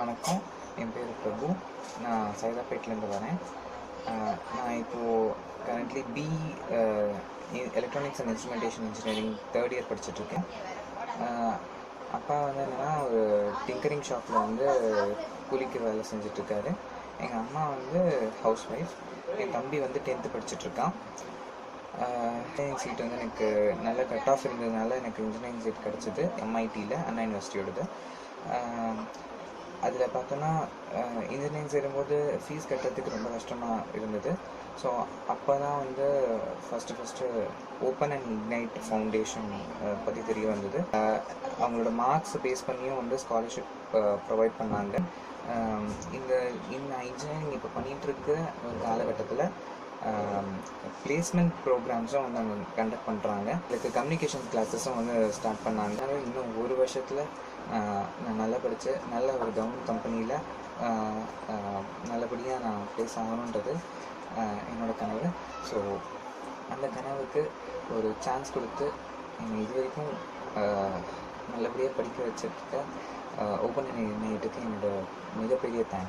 வணக்கம். என் பேர் பிரபு. நான் சைதாப்பேட்லேருந்து வரேன். நான் இப்போது currently electronics and instrumentation engineering third year படிச்சுட்ருக்கேன். அப்பா வந்து என்னென்னா ஒரு டிங்கரிங் ஷாப்பில் வந்து கூலிக்கு வேலை செஞ்சிட்ருக்காரு. எங்கள் அம்மா வந்து ஹவுஸ் ஒய்ஃப். என் தம்பி வந்து 10th படிச்சுட்ருக்கான். இன்ஜினியரிங் சீட் வந்து எனக்கு நல்ல கட் ஆஃப் இருந்ததுனால எனக்கு இன்ஜினியரிங் சீட் கிடச்சிது எம்ஐடியில், அண்ணா யூனிவர்சிட்டியோடது. அதில் பார்த்தோன்னா இன்ஜினியரிங் சேரும்போது ஃபீஸ் கட்டுறதுக்கு ரொம்ப கஷ்டமாக இருந்தது. ஸோ அப்போ தான் வந்து first open and ignite foundation பற்றி தெரிய வந்தது. அவங்களோட மார்க்ஸ் பேஸ் பண்ணியும் வந்து ஸ்காலர்ஷிப் ப்ரொவைட் பண்ணாங்க. இந்த இன்ஜினியரிங் இப்போ பண்ணிகிட்ருக்க ஒரு காலகட்டத்தில் பிளேஸ்மெண்ட் ப்ரோக்ராம்ஸும் வந்து அவங்க கண்டக்ட் பண்ணுறாங்க. இதுக்கு கம்யூனிகேஷன் கிளாஸஸும் வந்து ஸ்டார்ட் பண்ணாங்க. இன்னும் ஒரு வருஷத்தில் நான் நல்லா படித்து நல்ல ஒரு கவர்மெண்ட் கம்பெனியில் நல்லபடியாக நான் ப்ளேஸ் ஆகணுன்றது என்னோடய கனவு. ஸோ அந்த கனவுக்கு ஒரு சான்ஸ் கொடுத்து என்னை இது வரைக்கும் நல்லபடியாக படிக்க வச்சிருக்க ஓப்பன் யூனிவர்சிட்டிக்கு என்னோட மிகப்பெரிய தேங்க்ஸ்.